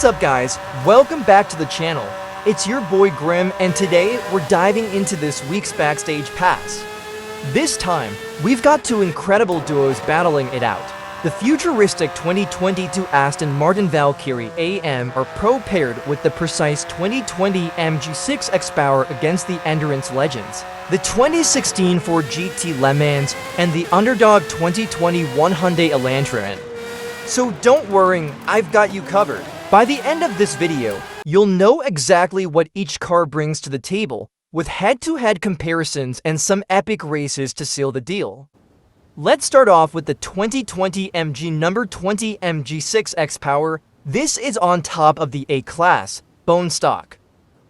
What's up guys, welcome back to the channel. It's your boy Grim and today we're diving into this week's backstage pass. This time, we've got two incredible duos battling it out. The futuristic 2022 Aston Martin Valkyrie AMR Pro paired with the precise 2020 MG6 XPower against the Endurance Legends, the 2016 Ford GTLM and the underdog 2021 Hyundai Elantra N. So don't worry, I've got you covered. By the end of this video, you'll know exactly what each car brings to the table, with head-to-head comparisons and some epic races to seal the deal. Let's start off with the 2020 number 20 MG6 XPower. This is on top of the A-Class, bone stock.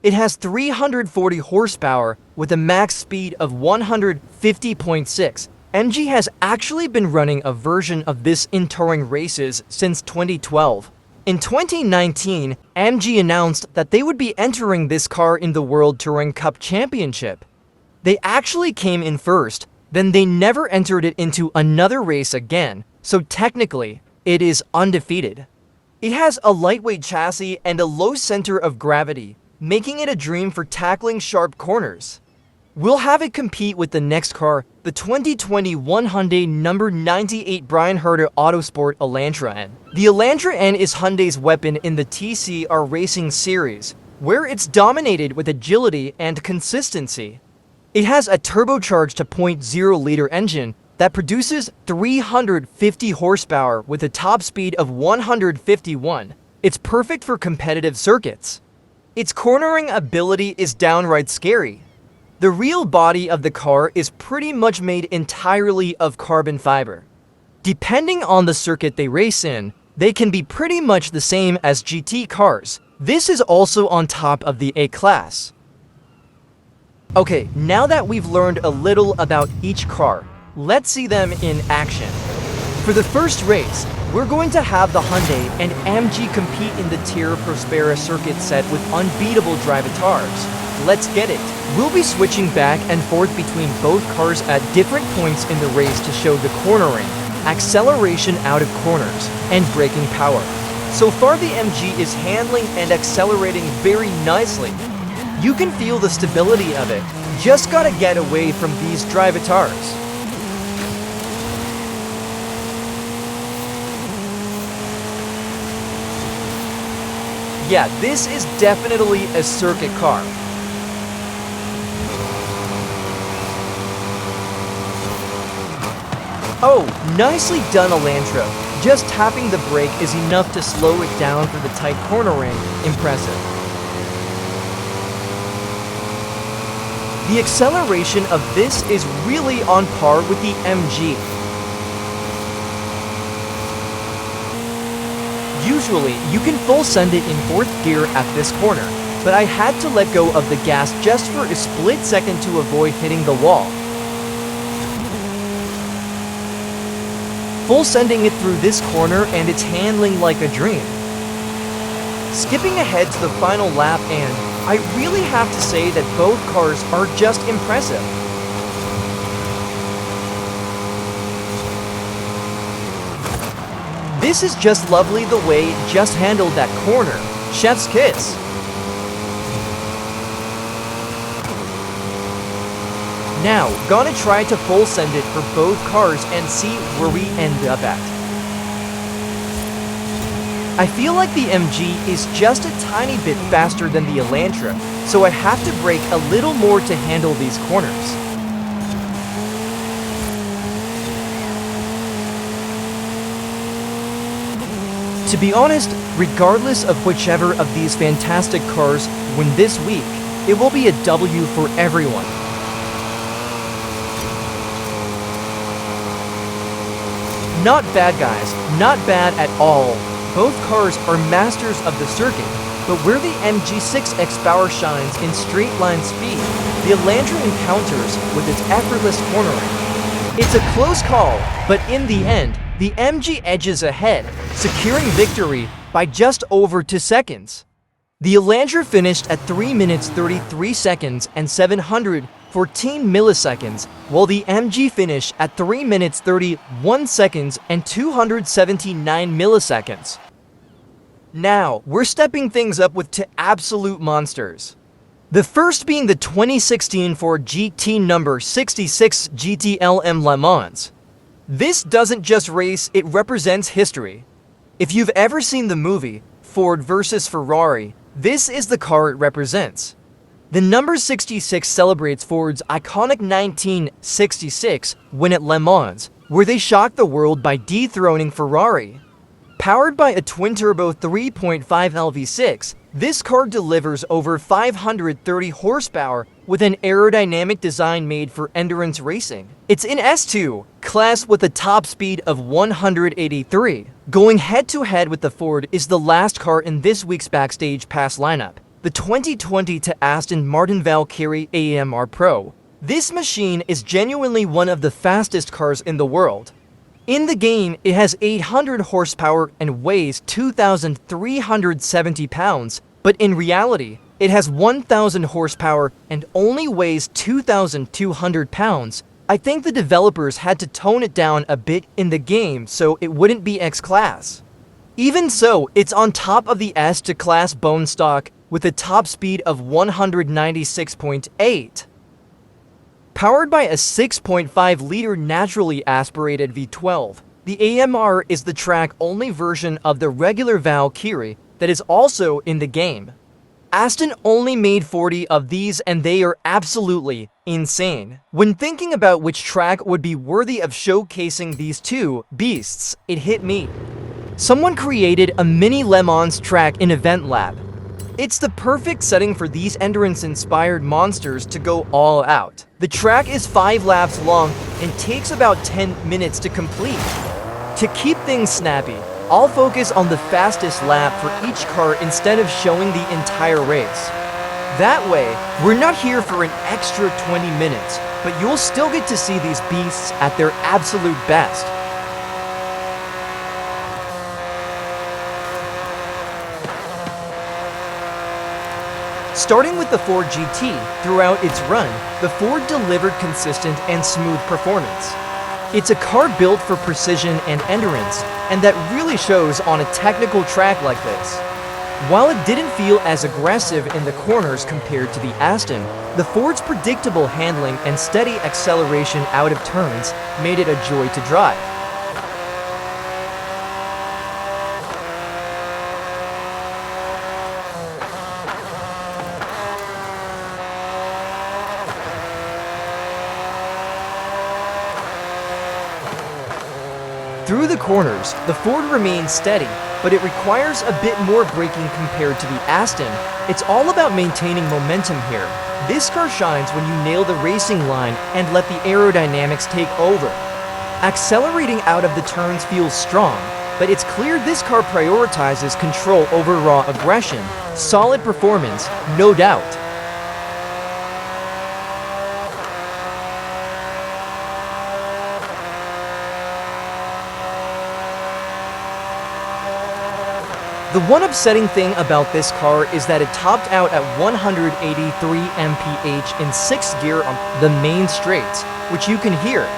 It has 340 horsepower with a max speed of 150.6. MG has actually been running a version of this in touring races since 2012. In 2019, MG announced that they would be entering this car in the World Touring Cup Championship. They actually came in first, then they never entered it into another race again, so technically, it is undefeated. It has a lightweight chassis and a low center of gravity, making it a dream for tackling sharp corners. We'll have it compete with the next car, the 2021 Hyundai number 98 Bryan Herta Autosport Elantra N. The Elantra N is Hyundai's weapon in the TCR Racing Series, where it's dominated with agility and consistency. It has a turbocharged 2.0-liter engine that produces 350 horsepower with a top speed of 151. It's perfect for competitive circuits. Its cornering ability is downright scary. The real body of the car is pretty much made entirely of carbon fiber. Depending on the circuit they race in, they can be pretty much the same as GT cars. This is also on top of the A-Class. Okay, now that we've learned a little about each car, let's see them in action. For the first race, we're going to have the Hyundai and MG compete in the Tierra Prospera circuit set with unbeatable drivatars. Let's get it. We'll be switching back and forth between both cars at different points in the race to show the cornering, acceleration out of corners, and braking power. So far the MG is handling and accelerating very nicely. You can feel the stability of it. Just gotta get away from these drivatars. Yeah, this is definitely a circuit car. Oh, nicely done, Elantra. Just tapping the brake is enough to slow it down for the tight cornering. Impressive. The acceleration of this is really on par with the MG. Usually, you can full send it in 4th gear at this corner, but I had to let go of the gas just for a split second to avoid hitting the wall. Full sending it through this corner and it's handling like a dream. Skipping ahead to the final lap, and I really have to say that both cars are just impressive. This is just lovely the way it just handled that corner. Chef's kiss. Now, gonna try to full send it for both cars and see where we end up at. I feel like the MG is just a tiny bit faster than the Elantra, so I have to brake a little more to handle these corners. To be honest, regardless of whichever of these fantastic cars win this week, it will be a W for everyone. Not bad guys, not bad at all. Both cars are masters of the circuit, but where the MG6 XPower shines in straight line speed, the Elantra encounters with its effortless cornering. It's a close call, but in the end, the MG edges ahead, securing victory by just over 2 seconds. The Elantra finished at 3 minutes 33 seconds and 714 milliseconds, while the MG finished at 3 minutes 31 seconds and 279 milliseconds. Now, we're stepping things up with two absolute monsters. The first being the 2016 Ford GT number 66 GTLM Le Mans. This doesn't just race, it represents history. If you've ever seen the movie, Ford vs. Ferrari, this is the car it represents. The number 66 celebrates Ford's iconic 1966 win at Le Mans, where they shocked the world by dethroning Ferrari. Powered by a twin-turbo 3.5 LV6, this car delivers over 530 horsepower with an aerodynamic design made for endurance racing. It's in S2 class with a top speed of 183. Going head-to-head with the Ford is the last car in this week's Backstage Pass lineup, the 2020 to Aston Martin Valkyrie AMR Pro. This machine is genuinely one of the fastest cars in the world. In the game, it has 800 horsepower and weighs 2,370 pounds, but in reality, it has 1,000 horsepower and only weighs 2,200 pounds. I think the developers had to tone it down a bit in the game so it wouldn't be X-Class. Even so, it's on top of the S-Class bone stock with a top speed of 196.8. Powered by a 6.5-liter naturally aspirated V12, the AMR is the track-only version of the regular Valkyrie that is also in the game. Aston only made 40 of these and they are absolutely insane. When thinking about which track would be worthy of showcasing these two beasts, it hit me. Someone created a mini Le Mans track in Event Lab. It's the perfect setting for these endurance-inspired monsters to go all out. The track is 5 laps long and takes about 10 minutes to complete. To keep things snappy, I'll focus on the fastest lap for each car instead of showing the entire race. That way, we're not here for an extra 20 minutes, but you'll still get to see these beasts at their absolute best. Starting with the Ford GT, throughout its run, the Ford delivered consistent and smooth performance. It's a car built for precision and endurance, and that really shows on a technical track like this. While it didn't feel as aggressive in the corners compared to the Aston, the Ford's predictable handling and steady acceleration out of turns made it a joy to drive. Through the corners, the Ford remains steady, but it requires a bit more braking compared to the Aston. It's all about maintaining momentum here. This car shines when you nail the racing line and let the aerodynamics take over. Accelerating out of the turns feels strong, but it's clear this car prioritizes control over raw aggression. Solid performance, no doubt. The one upsetting thing about this car is that it topped out at 183 mph in 6th gear on the main straights, which you can hear.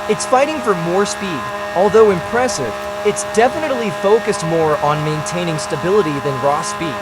It's fighting for more speed. Although impressive, it's definitely focused more on maintaining stability than raw speed.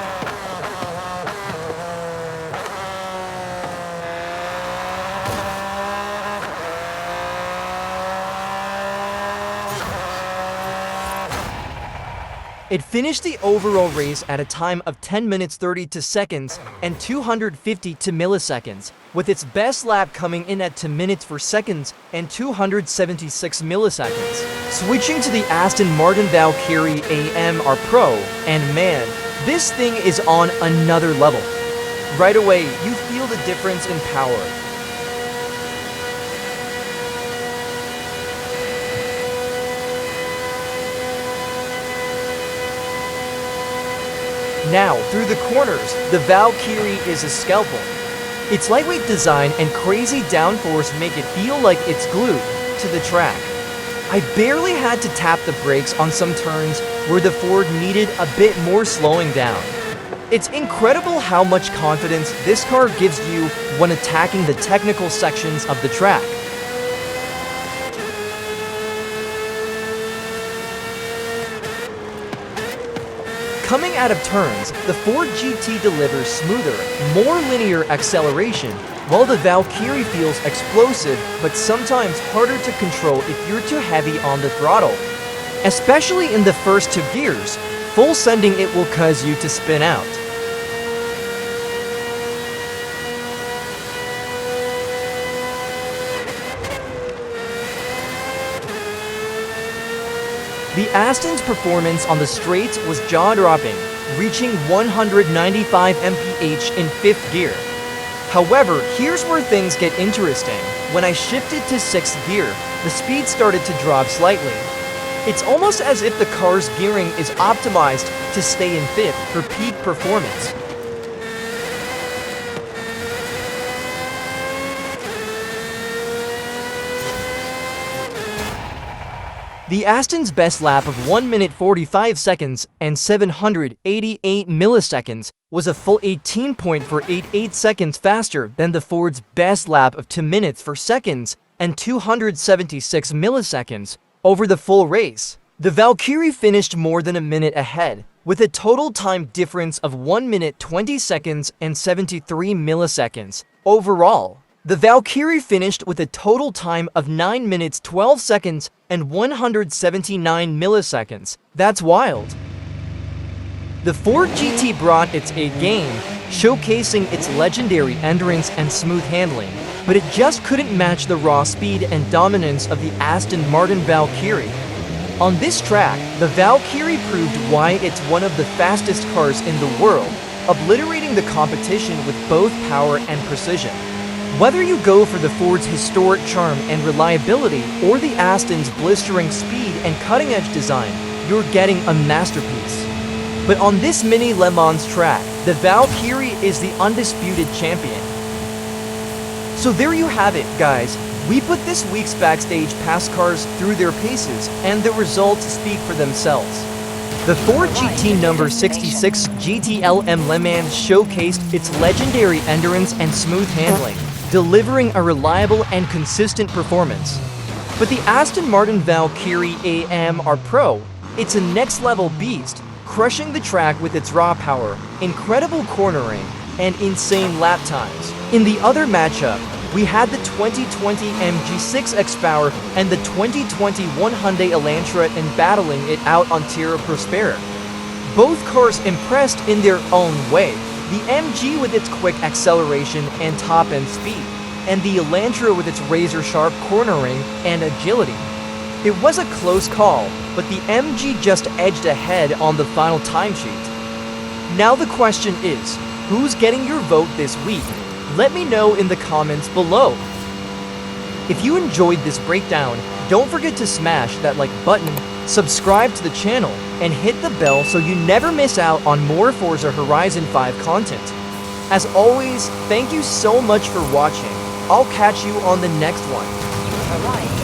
It finished the overall race at a time of 10 minutes 32 seconds and 252 milliseconds, with its best lap coming in at 2 minutes 4 seconds and 276 milliseconds. Switching to the Aston Martin Valkyrie AMR Pro, and man, this thing is on another level. Right away, you feel the difference in power. Now, through the corners, the Valkyrie is a scalpel. Its lightweight design and crazy downforce make it feel like it's glued to the track. I barely had to tap the brakes on some turns where the Ford needed a bit more slowing down. It's incredible how much confidence this car gives you when attacking the technical sections of the track. Coming out of turns, the Ford GT delivers smoother, more linear acceleration, while the Valkyrie feels explosive but sometimes harder to control if you're too heavy on the throttle. Especially in the first two gears, full sending it will cause you to spin out. The Aston's performance on the straights was jaw-dropping, reaching 195 mph in 5th gear. However, here's where things get interesting. When I shifted to 6th gear, the speed started to drop slightly. It's almost as if the car's gearing is optimized to stay in 5th for peak performance. The Aston's best lap of 1 minute 45 seconds and 788 milliseconds was a full 18.488 seconds faster than the Ford's best lap of 2 minutes 4 seconds and 276 milliseconds over the full race. The Valkyrie finished more than a minute ahead, with a total time difference of 1 minute 20 seconds and 73 milliseconds. Overall, the Valkyrie finished with a total time of 9 minutes 12 seconds and 179 milliseconds. That's wild. The Ford GT brought its A game, showcasing its legendary endurance and smooth handling, but it just couldn't match the raw speed and dominance of the Aston Martin Valkyrie. On this track, the Valkyrie proved why it's one of the fastest cars in the world, obliterating the competition with both power and precision. Whether you go for the Ford's historic charm and reliability or the Aston's blistering speed and cutting-edge design, you're getting a masterpiece. But on this mini Le Mans track, the Valkyrie is the undisputed champion. So there you have it, guys. We put this week's Backstage Pass cars through their paces, and the results speak for themselves. The Ford GT number 66 GTLM Le Mans showcased its legendary endurance and smooth handling, delivering a reliable and consistent performance. But the Aston Martin Valkyrie AMR Pro, it's a next-level beast, crushing the track with its raw power, incredible cornering, and insane lap times. In the other matchup, we had the 2020 MG6 XPower and the 2021 Hyundai Elantra N battling it out on Terra Prospera. Both cars impressed in their own way. The MG with its quick acceleration and top-end speed, and the Elantra with its razor-sharp cornering and agility. It was a close call, but the MG just edged ahead on the final timesheet. Now the question is, who's getting your vote this week? Let me know in the comments below. If you enjoyed this breakdown, don't forget to smash that like button, subscribe to the channel, and hit the bell so you never miss out on more Forza Horizon 5 content. As always, thank you so much for watching. I'll catch you on the next one. Alright.